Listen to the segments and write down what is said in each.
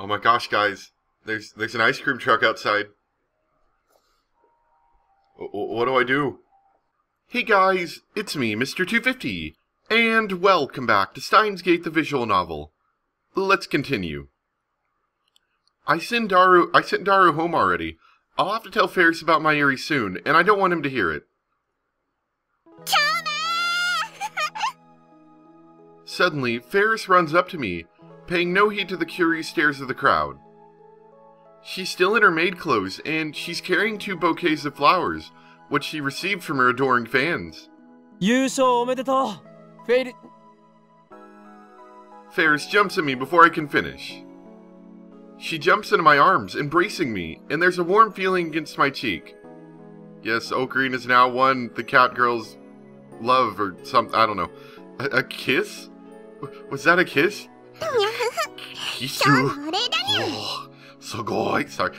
Oh my gosh, guys. There's an ice cream truck outside. What do I do? Hey guys, it's me, Mr. 250. And welcome back to Steins Gate the visual novel. Let's continue. I sent Daru home already. I'll have to tell Ferris about my Yuri soon, and I don't want him to hear it. Suddenly, Ferris runs up to me, paying no heed to the curious stares of the crowd. She's still in her maid clothes, and she's carrying 2 bouquets of flowers, which she received from her adoring fans. Ferris jumps at me before I can finish. She jumps into my arms, embracing me, and there's a warm feeling against my cheek. Yes, Ocarina has now won the cat girl's love or something, I don't know. A kiss? Was that a kiss? Kisu. Oh, sugoi. Sorry.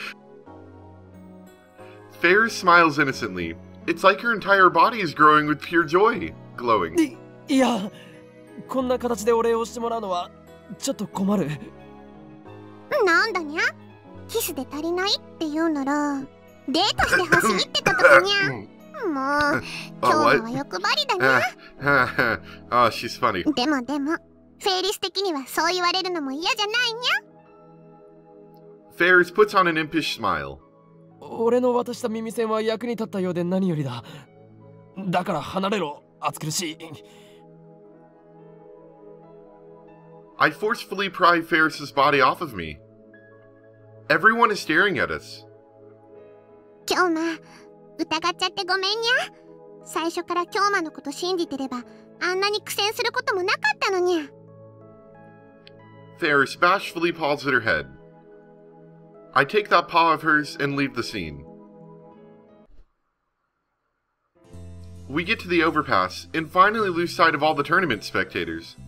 Ferris smiles innocently. It's like her entire body is growing with pure joy, glowing. Yeah, こんな形でお礼をしてもらうのはちょっと困る。なんだにゃ？キスで足りないって言うならデートしてほしいってことかにゃ。もう今日は欲張りだにゃ。Oh, she's funny. でもフェイリス的にはそう言われるのも嫌じゃないにゃ。Ferris puts on an impish smile. 俺の渡した耳栓は役に立ったようで何よりだ。だから離れろ、暑苦しい。I forcefully pry Ferris's body off of me. Everyone is staring at us. 今日疑っちゃってごめんにゃ。最初から今日のこと信じてればあんなに苦戦することもなかったのにゃ。Ferris bashfully paws at her head. I take that paw of hers and leave the scene. We get to the overpass and finally lose sight of all the tournament spectators.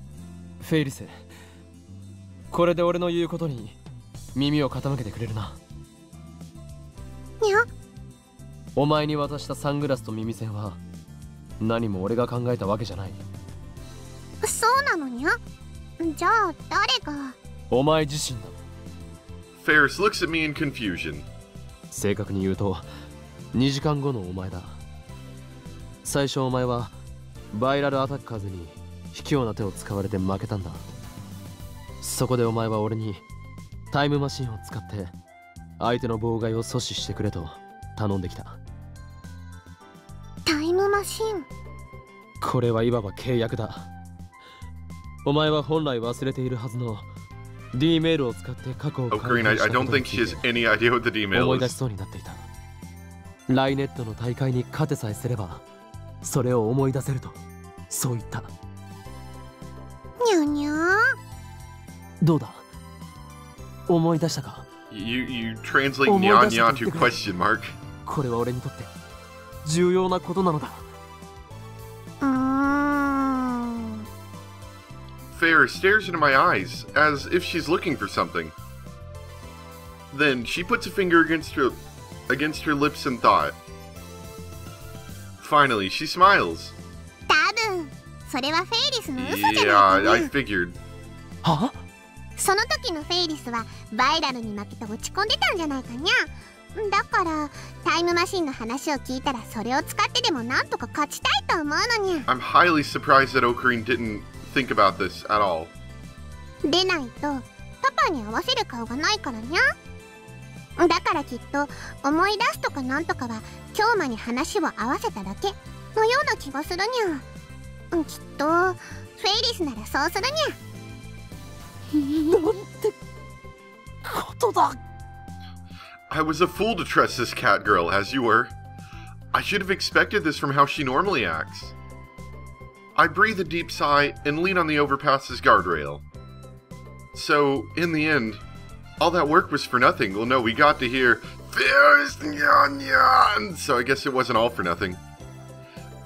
フェイリス、これで俺の言うことに耳を傾けてくれるな。にゃ。お前に渡したサングラスと耳栓は何も俺が考えたわけじゃない。そうなのにゃ。じゃあ誰が？お前自身だ。Ferris looks at me in confusion. 正確に言うと2時間後のお前だ。最初お前はバイラルアタッカーズに卑怯な手を使われて負けたんだ。そこでお前は俺にタイムマシンを使って相手の妨害を阻止してくれと頼んできた。タイムマシン？これはいわば契約だ。お前は本来忘れているはずの D メールを使って過去を Ocarina, I don't think she has any idea what the D メール is. 思い出しそうになっていた。ライネットの大会に勝てさえすればそれを思い出せるとそう言った。にゃにゃ。どうだ、思い出したか？ You translate nya nya to question mark. これは俺にとって重要なことなのだ。Ferris stares into my eyes as if she's looking for something. Then she puts a finger against her lips in thought. Finally, she smiles. 多分それはフェイリスの嘘じゃないかね。Yeah, I figured. は？その時のフェイリスはバイラルに負けて落ち込んでたんじゃないかにゃ。だからタイムマシンの話を聞いたらそれを使ってでもなんとか勝ちたいと思うのにゃ。I'm highly surprised that Ocarina didn't think about this at all. でないとパパに合わせる顔がないからにゃ。だからきっと思い出すとかなんとかは京馬に話を合わせただけのような気がするにゃ。きっとフェイリスならそうするにゃ。なんてことだ。I was a fool to trust this cat girl, as you were. I should have expected this from how she normally acts. I breathe a deep sigh and lean on the overpass's guardrail. So, in the end, all that work was for nothing. Well, no, we got to hear Ferris nyan nyan, so I guess it wasn't all for nothing.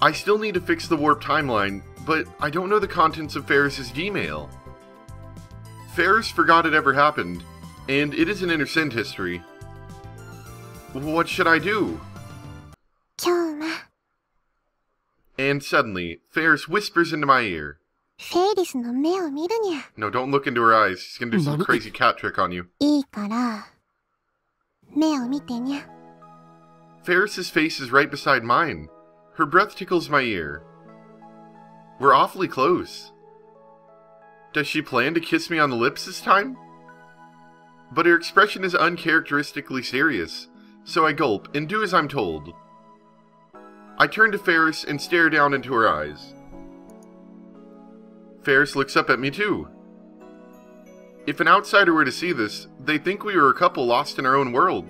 I still need to fix the warp timeline, but I don't know the contents of Ferris's D-mail. Ferris forgot it ever happened, and it is an innocent history. What should I do? 京馬。And suddenly, Ferris whispers into my ear. フェイリスの目を見るにゃ。 No, don't look into her eyes. She's gonna do some Nani? crazy cat trick on you. いいから、目を見てにゃ。 Ferris's face is right beside mine. Her breath tickles my ear. We're awfully close. Does she plan to kiss me on the lips this time? But her expression is uncharacteristically serious, so I gulp and do as I'm told. I turn to Ferris and stare down into her eyes. Ferris looks up at me too. If an outsider were to see this, they'd think we were a couple lost in our own world.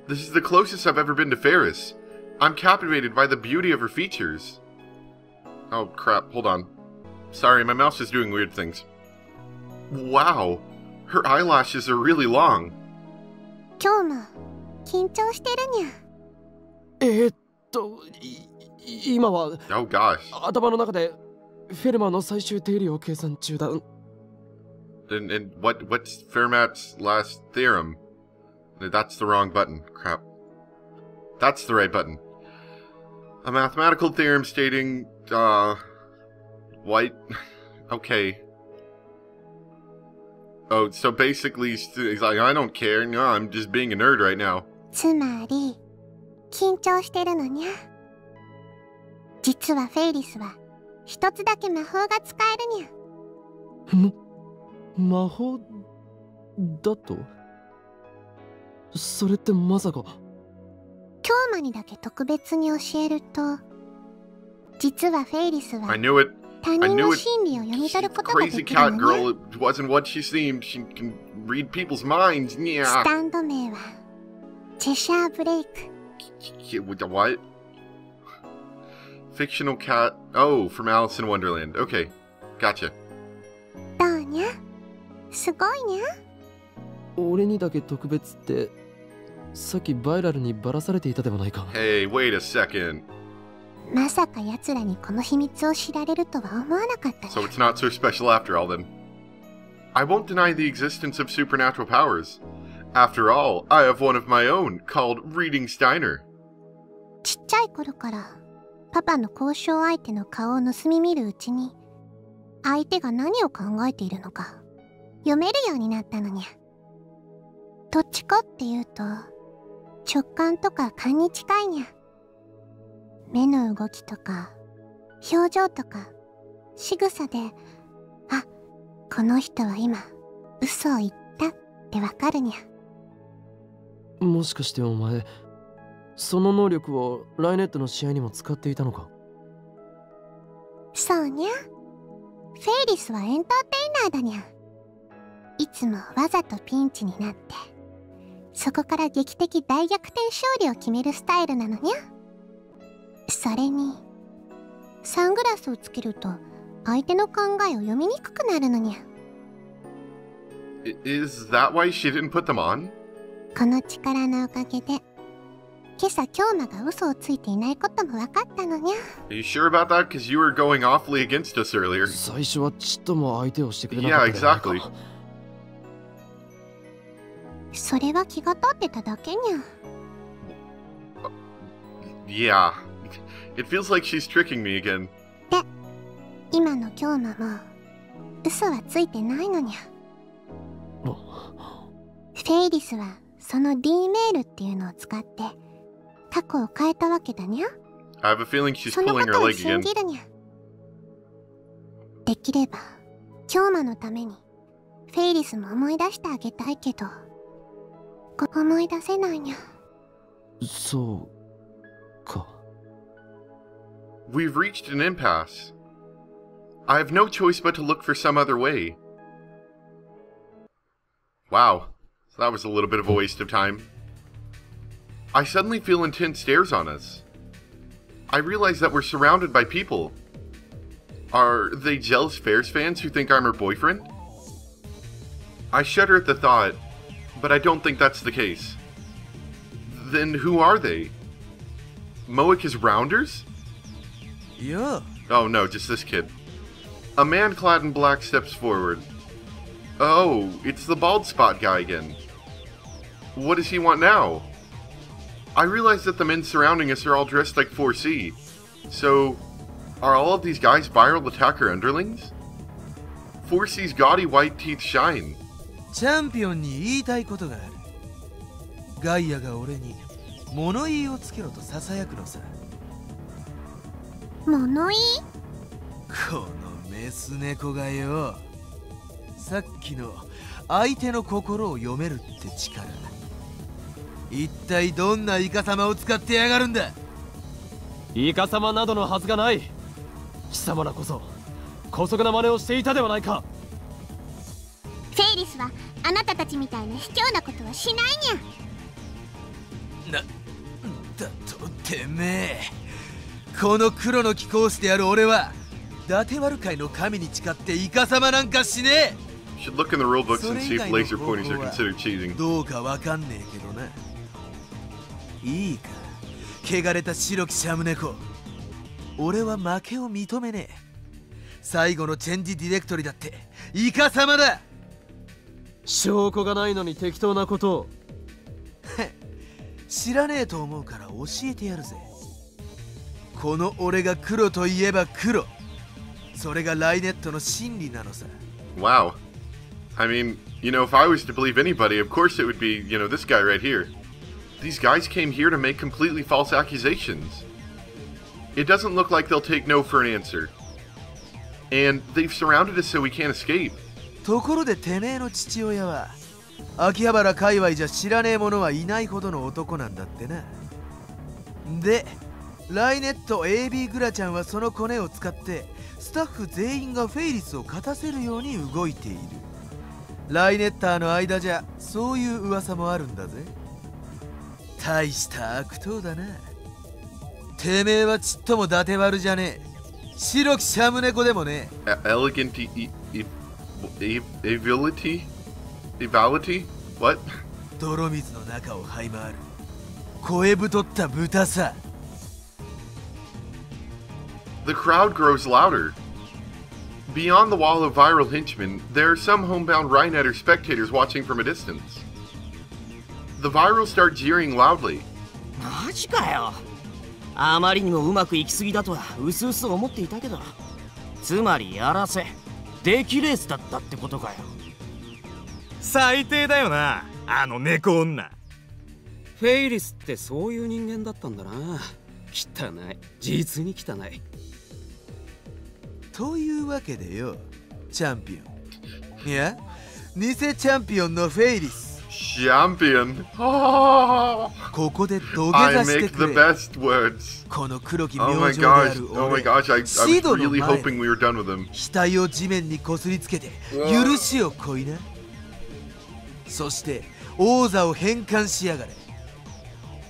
This is the closest I've ever been to Ferris. I'm captivated by the beauty of her features. Oh crap, hold on. Sorry, my mouse is doing weird things. Wow, her eyelashes are really long. 今日も緊張してるにゃ。今は Oh gosh. 頭の中でフェルマーの最終定理を計算中だ。And what's Fermat's last theorem? That's the wrong button. Crap. That's the right button. A mathematical theorem stating, white... Okay. Oh, so basically, he's like, I don't care. No, I'm just being a nerd right now. つまり、緊張してるのにゃ。実はフェイリスは、一つだけ魔法が使えるにゃ。魔法だと？それってまさか。京馬にだけ特別に教えると、実はフェイリスは I knew it. 他人の心理を読み取ることがで Crazy きる cat の girl, ね。 it wasn't what she seemed. She can read people's minds. ス Yeah. タンド名はチェシャーブレイク。 What? Fictional cat. Oh, from Alice in Wonderland. Okay. Gotcha. どうにゃ？すごいにゃ。俺にだけ特別ってさっきバイラルにばらされていたではないか。 Hey, wait a second. まさか奴らにこの秘密を知られるとは思わなかったに So ゃ。 it's not so special after all then. I won't deny the existence of supernatural powers. After all, I have one of my own, called Reading Steiner. ちっちゃい頃からパパの交渉相手の顔を盗み見るうちに、相手が何を考えているのか読めるようになったのにゃ。どっちかっていうと直感とか勘に近いにゃ。目の動きとか表情とか仕草で、あ、この人は今嘘を言ったってわかるにゃ。もしかしてお前その能力をライネットの試合にも使っていたのか？そうにゃ。フェイリスはエンターテイナーだにゃ。いつもわざとピンチになってそこから劇的大逆転勝利を決めるスタイルなのにゃ。それにサングラスをつけると相手の考えを読みにくくなるのにゃ。 Is that why she didn't put them on? この力のおかげで今朝京馬が嘘をついていないことも分かったのにゃ。 Are you sure about that? Because you were going awfully against us earlier. 最初はちっとも相手をしてくれなかった Yeah, ではないか。 exactly. それは気が立ってただけにゃ。 Yeah. It feels like she's tricking me again. で、今の京馬も嘘はついてないのにゃ。フェイリスはその D メールっていうのを使って過去を変えたわけだにゃ。 I have a feeling she's その pulling こ her とを leg 信 again. じるにゃ。できれば京馬のためにフェイリスも思い出してあげたいけど思い出せないにゃ。そうか。 We've reached an impasse. I have no choice but to look for some other way. Wow, so that was a little bit of a waste of time. I suddenly feel intense stares on us. I realize that we're surrounded by people. Are they jealous Ferris fans who think I'm her boyfriend? I shudder at the thought, but I don't think that's the case. Then who are they? Moica's Rounders? Yeah. Oh no, just this kid. A man clad in black steps forward. Oh, it's the bald spot guy again. What does he want now? I realize that the men surrounding us are all dressed like 4C. So, Are all of these guys viral attacker underlings? 4C's gaudy white teeth shine. チャンピオンに言いたいことがある。ガイアが俺に物言いをつけろと囁くのさ。物言い？このメス猫がよ、さっきの相手の心を読めるって力、一体どんなイカ様を使ってやがるんだ。イカ様などのはずがない。貴様らこそ姑息な真似をしていたではないか。フェイリスはあなたたちみたいな卑怯なことはしないにゃ。だとてめえ、この黒の貴公子である俺は伊達悪界の神に誓ってイカ様なんかしねえ。 Should look in the rule books and see if laser pointers are considered cheating. どうかわかんねえけどな。いいか、汚れた白きシャム猫、俺は負けを認めねえ。最後のチェンジディレクトリだってイカ様だ。証拠がないのに適当なことを。知らねえと思うから教えてやるぜ。この俺が黒といえば黒、それがライネットの真理なのさ。 Wow. I mean, if I was to believe anybody, of course it would be, this guy right here. These guys came here to make completely false accusations. It doesn't look like they'll take no for an answer. And they've surrounded us so we can't escape. ところでてめえの父親は秋葉原界隈じゃ知らねえ者はいないほどの男なんだってな。で、ライネット AB グラちゃんはそのコネを使ってスタッフ全員がフェイリスを勝たせるように動いている。ライネッターの間じゃそういう噂もあるんだぜ。大した悪党だな。てめえはちっとも伊達悪じゃねえ。白きシャム猫でもねえ。Elegant evality? What? 泥水の中を這い回る声太った豚さ。 The crowd grows louder. Beyond the wall of viral henchmen, there are some homebound Rhinetter spectators watching from a distance. The virals start jeering loudly. マジかよ。あまりにもうまくいきすぎだとはうすうす思っていたけど、つまりやらせ出来レースだったってことかよ。最低だよな、あの猫女。フェイリスってそういう人間だったんだな。汚い、実に汚い。というわけでよ、チャンピオン、いや偽チャンピオンのフェイリス。 Champion. ここで土下 I 座して make く the れ。 best words. この黒き Oh 明 my 星であ gosh. る Oh my 俺。 gosh. I was シドの really 前 hoping we were done with him. 額を地面にこすりつけて許しをこいな。そして王座を返還しやがれ。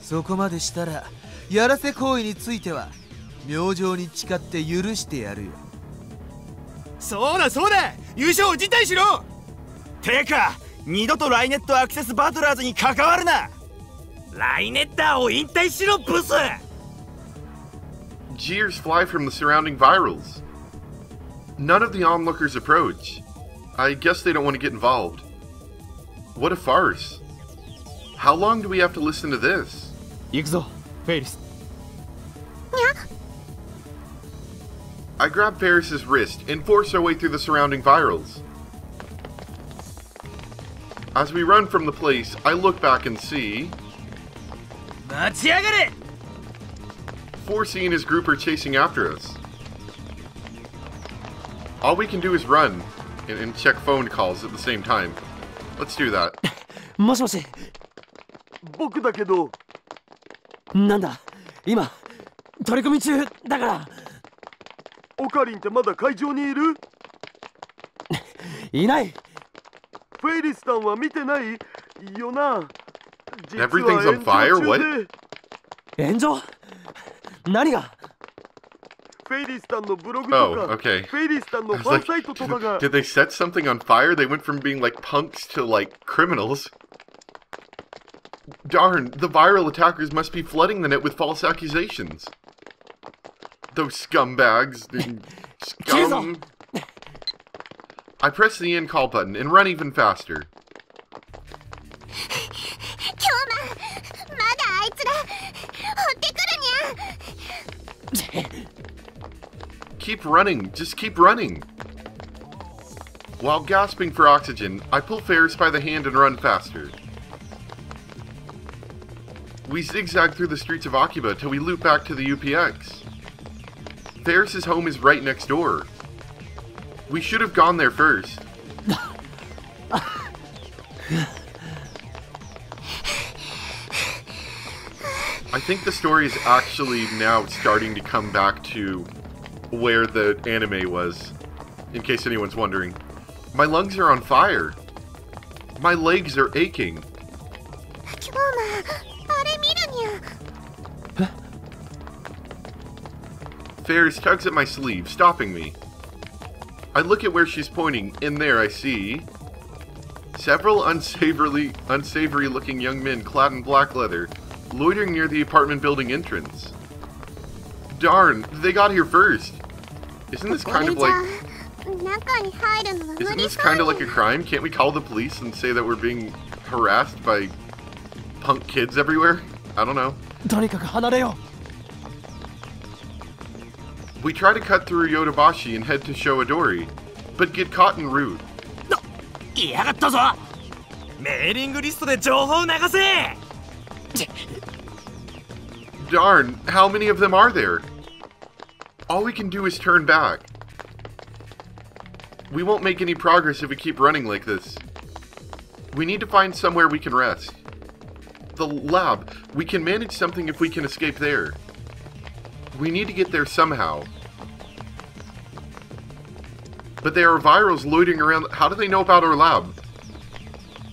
そこまでしたらやらせ行為については明星に誓って許してやるよ。そうだそうだ、優勝を辞退しろ。てか二度とライネットアクセスバトラーズに関わるな。ライネッターを引退しろブス。 Jeers fly from the surrounding virals. None of the onlookers approach. I guess they don't want to get involved. What a farce. How long do we have to listen to this? 行くぞ、フェイリス。 I grab Ferris's wrist and force our way through the surrounding virals. As we run from the place, I look back and see 待ちやがれ。 4C and his group are chasing after us. All we can do is run and check phone calls at the same time. Let's do that. もしもし。僕だけど。なんだ、今取り込み中だから。オカリンってまだ会場にいる？いない。フェイリスさんは見てないよな。 Everything's on fire? What? 炎上？何が？フェイリスさんのブログ Oh, とか、 okay. フェイリスさんの I フ was ァンサイトとかが。 did they set something on fire? They went from being like punks to like criminals. Darn, the viral attackers must be flooding the net with false accusations. Those scumbags. Scum. I press the end call button and run even faster. 今日まだあいつら追ってくるにゃ。Keep running. Just keep running. While gasping for oxygen, I pull Ferris by the hand and run faster. We zigzag through the streets of Akiba till we loop back to the UPX. Ferris's home is right next door. We should have gone there first. I think the story is actually now starting to come back to where the anime was, in case anyone's wondering. My lungs are on fire. My legs are aching. Ferris tugs at my sleeve, stopping me. I look at where she's pointing, and there I see several unsavory looking young men clad in black leather, loitering near the apartment building entrance. Darn, they got here first. Isn't this kind of like a crime? Can't we call the police and say that we're being harassed by punk kids everywhere? I don't know. We try to cut through Yodobashi and head to Showadori, but get caught en route. Darn, how many of them are there? All we can do is turn back. We won't make any progress if we keep running like this. We need to find somewhere we can rest. The lab, we can manage something if we can escape there. We need to get there somehow. But there are virals loitering around. How do they know about our lab?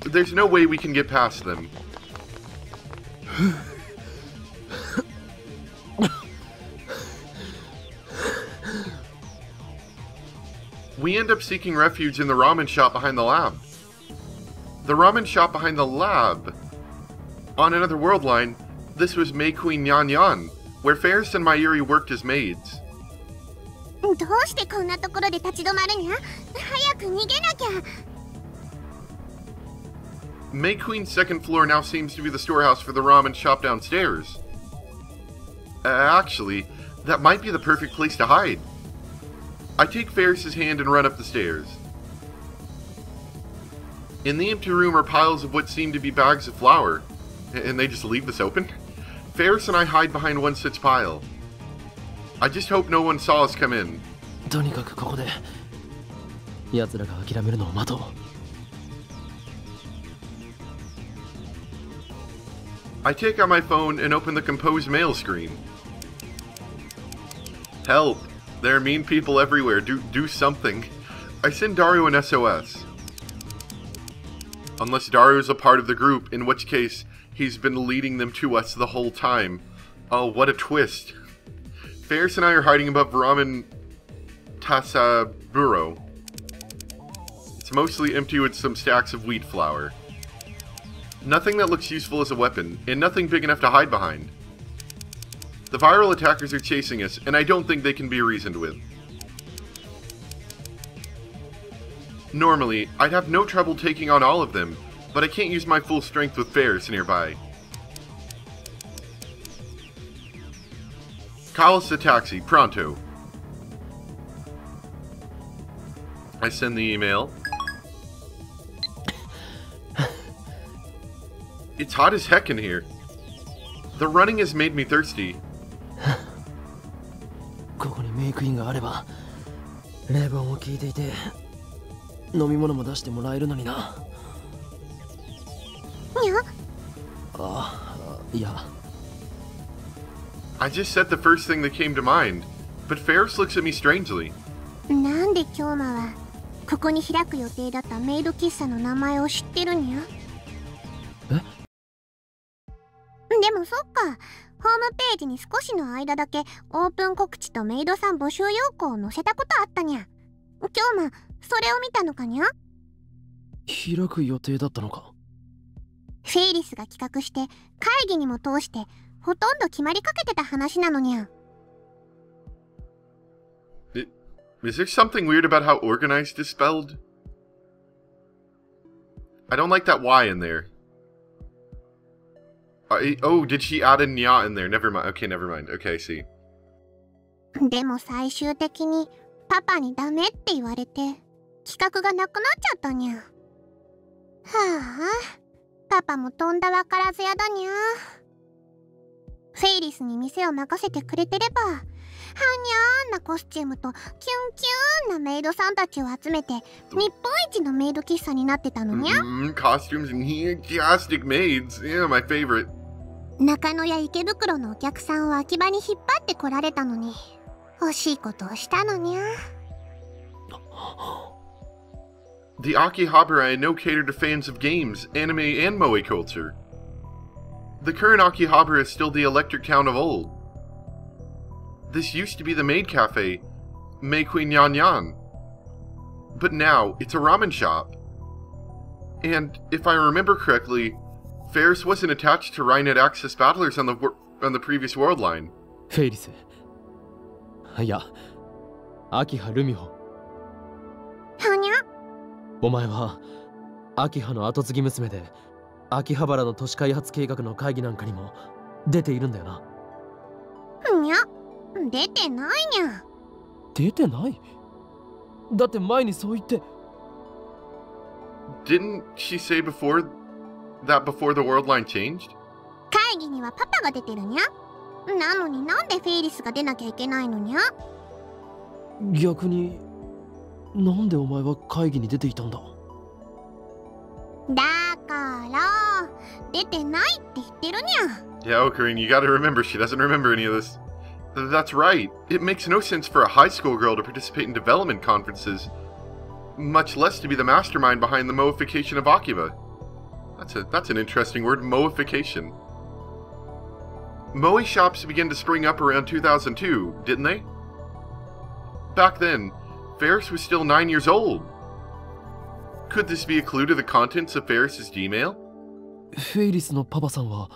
There's no way we can get past them. We end up seeking refuge in the ramen shop behind the lab. The ramen shop behind the lab. On another world line, this was May Queen Nyan Nyan, where Ferris and Mayuri worked as maids. May Queen's second floor now seems to be the storehouse for the ramen shop downstairs. Actually, that might be the perfect place to hide. I take Ferris's hand and run up the stairs. In the empty room are piles of what seem to be bags of flour. And they just leave this open? Ferris and I hide behind one such pile. I just hope no one saw us come in. I take out my phone and open the composed mail screen. Help! There are mean people everywhere. Do something. I send Dario an SOS. Unless Dario's a part of the group, in which case he's been leading them to us the whole time. Oh, what a twist. Ferris and I are hiding above Ramen Tasaburo. It's mostly empty with some stacks of wheat flour. Nothing that looks useful as a weapon, and nothing big enough to hide behind. The viral attackers are chasing us, and I don't think they can be reasoned with. Normally, I'd have no trouble taking on all of them, but I can't use my full strength with Ferris nearby. Call us a taxi, pronto. I send the email. It's hot as heck in here. The running has made me thirsty. I just said the first thing that came to mind, but Ferris looks at me strangely. なんで京馬はここに開く予定だったメイド喫茶の名前を知ってるにゃ？でもそっか、ホームページに少しの間だけオープン告知とメイドさん募集要項を載せたことあったにゃ。京馬、それを見たのかにゃ？開く予定だったのか？フェイリスが企画して会議にも通してほとんど決まりかけてた話なのにゃ。Is there something weird about how organized is spelled? I don't like that Y in there. Oh, did she add a nya in there? Never mind. Okay, never mind. Okay, I see. でも最終的にパパにダメって言われて企画がなくなっちゃったにゃ。はあ、パパもとんだわからずやだにゃ。フェイリスに店を任せてくれてれば、はにゃーんなコスチュームとキュンキューンなメイドさんたちを集めて日本一のメイド喫茶になってたのにゃ。Costumes and fantastic maids. Yeah, my favorite. 中野や池袋のお客さんを秋葉に引っ張ってこられたのに、惜しいことをしたのにゃ。The Akihabara I know cater to fans of games, anime, and moe culture. The current Akihabara is still the electric town of old. This used to be the maid cafe, Meikui Nyan Nyan. But now, it's a ramen shop. And, if I remember correctly, Ferris wasn't attached to Rhinet Access Battlers on the previous world line. フェイリス。いや、秋葉ルミホ。はにゃ。お前は秋葉の後継ぎ娘で、秋葉原の都市開発計画の会議なんかにも出ているんだよな。にゃ、出てないにゃ。出てない？だって前にそう言って。Didn't she say before the world line changed? 会議にはパパが出てるにゃ。なのになんでフェイリスが出なきゃいけないのにゃ。逆になんでお前は会議に出ていたんだ？だから出てないって言ってるにゃ。Yeah, Ocarina, you gotta remember, she doesn't remember any of this. That's right. It makes no sense for a high school girl to participate in development conferences, much less to be the mastermind behind the moification of Akiba. That's an interesting word, moification. Moe shops began to spring up around 2002, didn't they? Back then, Ferris was still 9 years old. Could this be a clue to the contents of Ferris's D-mail? フェイリスのパパさんは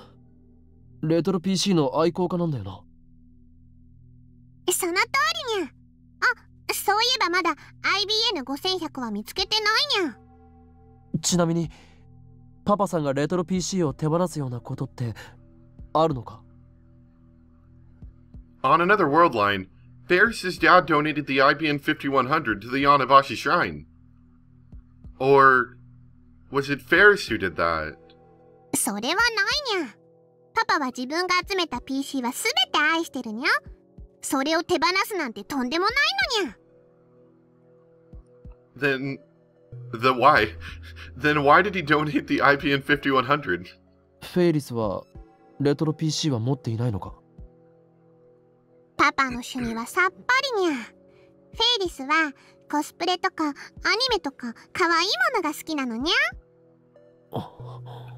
レトロ PC の愛好家なんだよな。その通りにゃ。あ、そういえばまだ IBN5100 は見つけてないにゃ。ちなみにパパさんがレトロ PC を手放すようなことってあるのか？ On another world line, Ferris's dad donated the IBN 5100 to the Yanabashi Shrine. Or was it Ferris who did that? それはないにゃ。パパは自分が集めた PC はすべて愛してるにゃ。それを手放すなんてとんでもないのにゃ。Then why did he donate the IBN 5100? フェイリスはレトロ PC は持っていないのか？パパの趣味はさっぱりにゃ。フェイリスはコスプレとかアニメとか可愛いものが好きなのにゃ。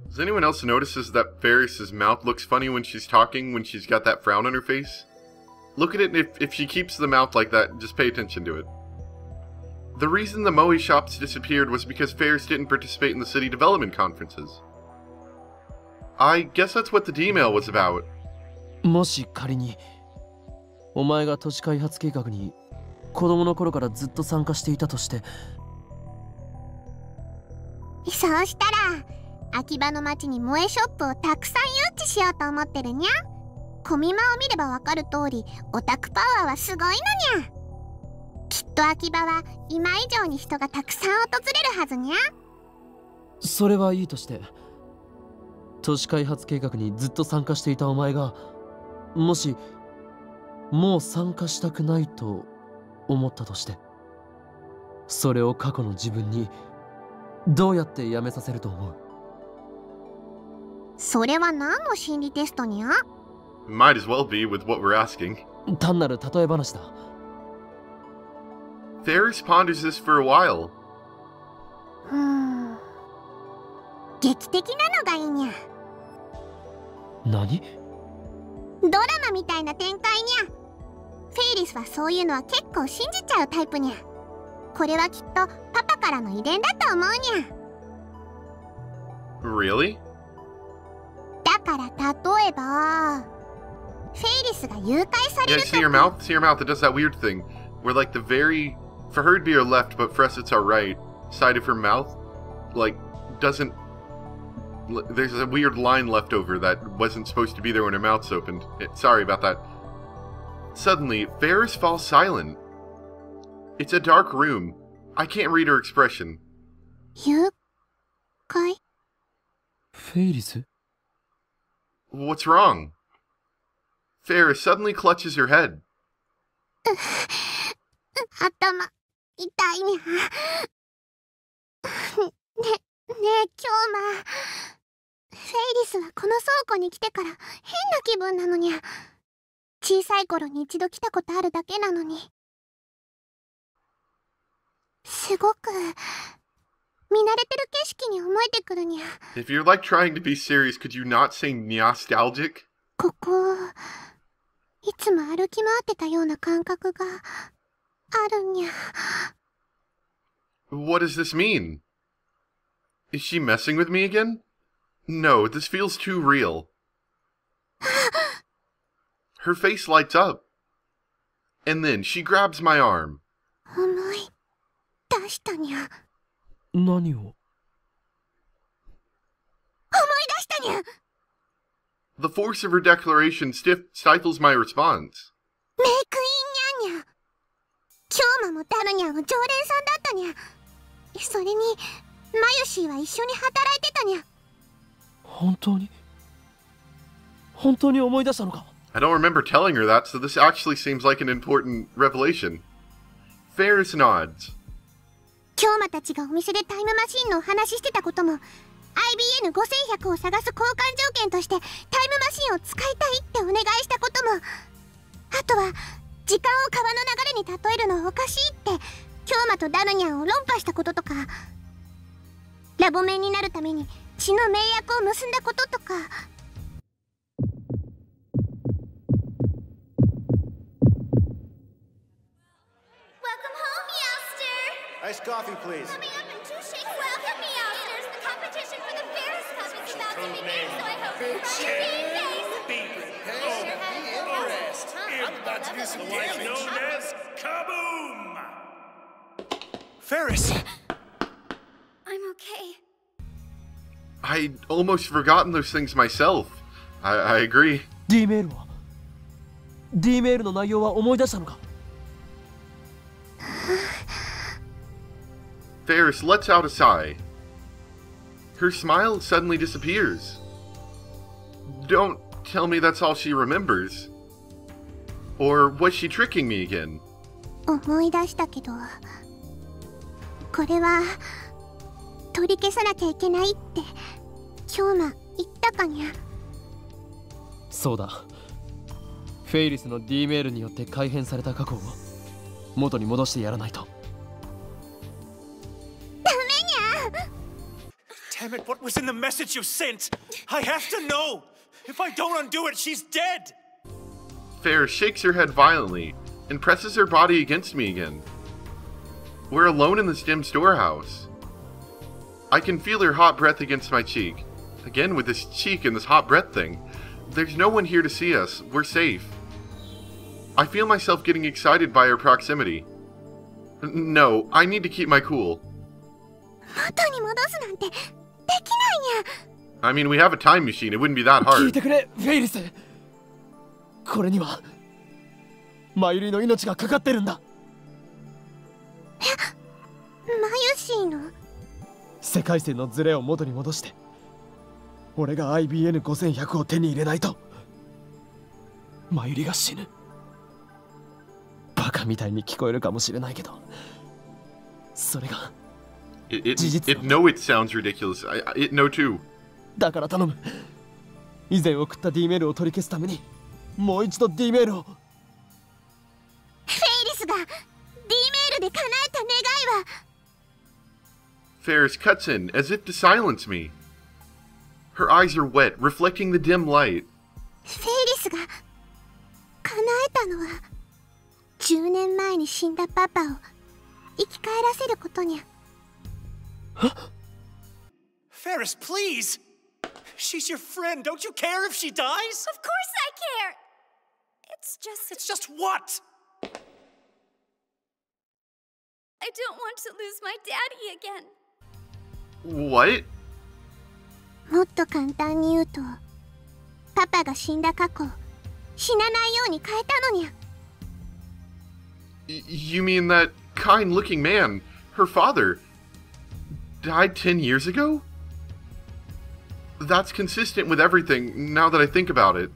Does anyone else notices that Ferris's mouth looks funny when she's talking, when she's got that frown on her face? Look at it, and if she keeps the mouth like that, just pay attention to it. The reason the Moe shops disappeared was because Ferris didn't participate in the city development conferences. I guess that's what the D-mail was about. もし仮にお前が都市開発計画に子供の頃からずっと参加していたとして。そうしたら秋葉の町に萌えショップをたくさん誘致しようと思ってるにゃ。コミマを見ればわかる通りオタクパワーはすごいのにゃ。きっと秋葉は今以上に人がたくさん訪れるはずにゃ。それはいいとして、都市開発計画にずっと参加していたお前がもしもう参加したくないと思ったとして、それを過去の自分にどうやってやめさせると思う？それは何の心理テストにゃ？ Might as well be with what we're asking. 単なる例え話だ。Ferris ponders this for a while. 劇的なのがいいにゃ。何？ドラマみたいな展開にゃ。フェイリスはそういうのは結構信じちゃうタイプにゃ。これはきっとパパからの遺伝だと思うにゃ。Really? だから例えばフェイリスが誘拐される Yeah, see your mouth? See your mouth? It does that weird thing where like the very... For her it'd be her left, but for us it's our right side of her mouth. Like, doesn't... There's a weird line left over that wasn't supposed to be there when her mouth's opened. Sorry about that. Suddenly, Ferris falls silent. It's a dark room. I can't read her expression. 誘拐？フェイリス？ What's wrong? Ferris suddenly clutches her head. 頭痛いにゃ。ねえ京馬。フェイリスはこの倉庫に来てから変な気分なのにゃ。小さい頃に一度来たことあるだけなのに。すごく見慣れてる景色に思えてくるにゃ。If you're like trying to be serious, could you not say nostalgic? ここいつも歩き回ってたような感覚があるにゃ。What does this mean? Is she messing with me again? No, this feels too real. Her face lights up. And then she grabs my arm. 思い出したにゃ。何を？思い出したにゃ。 The force of her declaration stifles my response. メイクインにゃんにゃ。京馬もダルニャンは常連さんだったにゃ。それにマユシーは一緒に働いてたにゃ。本当に思い出したのか？ I don't remember telling her that, so this actually seems like an important revelation. Ferris nods. 京馬たちがお店でタイムマシンのお話ししてたことも IBN5100 を探す交換条件としてタイムマシンを使いたいってお願いしたことも、あとは時間を川の流れに例えるのはおかしいって京馬とダルニャンを論破したこととか、ラボメンになるために血の盟約を結んだこととか。Iced coffee, please. Coming up in 2 shakes. Welcome, meowsters. The competition for the Ferris Cup is about to begin, so I hope you brought your game face. Be interested. I'm about to do some damage. Known as Kaboom! Ferris! I'm okay. I'd almost forgotten those things myself. I agree. D メールは？ D メールの内容は思い出したのか？ Ferris lets out a sigh. Her smile suddenly disappears. Don't tell me that's all she remembers. Or was she tricking me again? 思い出したけど、これは取り消さなきゃいけないって京馬言ったかにゃ。そうだ。フェイリスの D メールによって改変された過去を元に戻してやらないと。 Damn it, what was in the message you sent? I have to know! If I don't undo it, she's dead! Ferris shakes her head violently and presses her body against me again. We're alone in this dim storehouse. I can feel her hot breath against my cheek. Again with this cheek and this hot breath thing. There's no one here to see us. We're safe. I feel myself getting excited by her proximity. No, I need to keep my cool. 元に戻すなんてできないにゃ。 I mean, we have a time machine. It wouldn't be that 聞い hard. てくれ、フェイリス。これにはマユリの命がかかってるんだ。マユシーの世界線のズレを元に戻して俺が IBN5100 を手に入れないとマユリが死ぬ。バカみたいに聞こえるかもしれないけど、それが No, it sounds ridiculous. No, too. だから頼む。以前送った D メールを取り消すためにもう一度 D メールを。フェイリスが D メールで叶えた願いは。 Ferris cuts in as if to silence me. Her eyes are wet, reflecting the dim light. フェイリスが叶えたのは10年前に死んだパパを生き返らせることにゃ。 Ferris, please! She's your friend. Don't you care if she dies? Of course I care. It's just what? I don't want to lose my daddy again. What? もっと簡単に言うと、パパが死んだ過去を死なないように変えたのにゃ。You mean that kind-looking man, her father, died 10 years ago? That's consistent with everything, now that I think about it.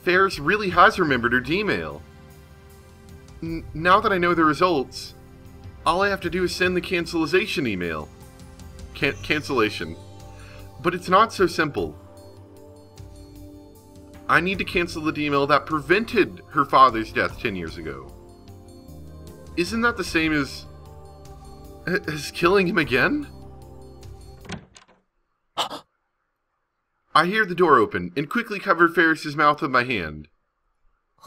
Ferris really has remembered her D-mail. Now that I know the results, all I have to do is send the cancellation email. Cancellation. But it's not so simple. I need to cancel the D-mail that prevented her father's death 10 years ago. Isn't that the same as killing him again? I hear the door open and quickly cover Ferris's mouth with my hand.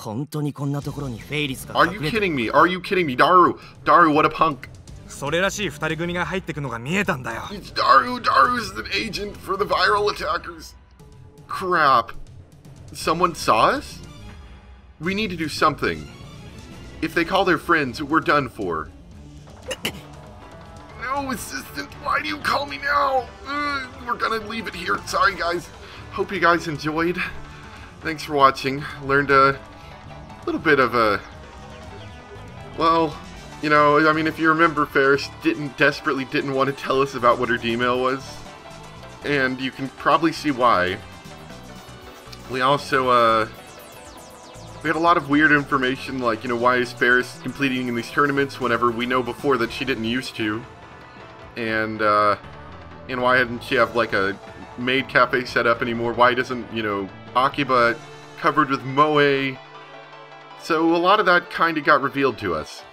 Are you kidding me? Are you kidding me? Daru, what a punk. それらしい二人組が入ってくのが見えたんだよ。 It's Daru's an agent for the viral attackers. Crap. Someone saw us? We need to do something. If they call their friends, we're done for. No, assistant, why do you call me now? We're gonna leave it here. Sorry, guys. Hope you guys enjoyed. Thanks for watching. Learned a little bit of a... Well, you know, I mean, if you remember, Ferris desperately didn't want to tell us about what her D-mail was. And you can probably see why. We also, we had a lot of weird information, like, you know, why is Ferris competing in these tournaments whenever we know before that she didn't used to? And why didn't she have, like, a maid cafe set up anymore? Why doesn't, you know, Akiba covered with moe? So a lot of that kind of got revealed to us.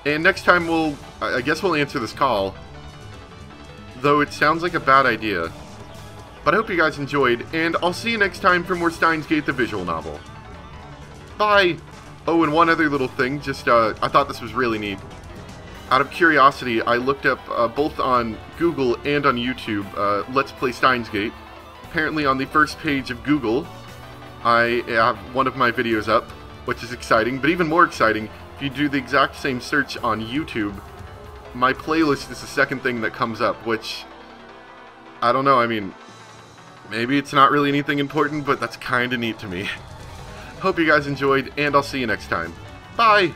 And next time I guess we'll answer this call. Though it sounds like a bad idea. But I hope you guys enjoyed, and I'll see you next time for more Steins Gate the visual novel. Bye! Oh, and one other little thing, just, I thought this was really neat. Out of curiosity, I looked up, both on Google and on YouTube, Let's Play Steins Gate. Apparently on the first page of Google, I have one of my videos up, which is exciting, but even more exciting, if you do the exact same search on YouTube, my playlist is the second thing that comes up, which, I don't know, I mean, maybe it's not really anything important, but that's kinda neat to me. Hope you guys enjoyed, and I'll see you next time. Bye!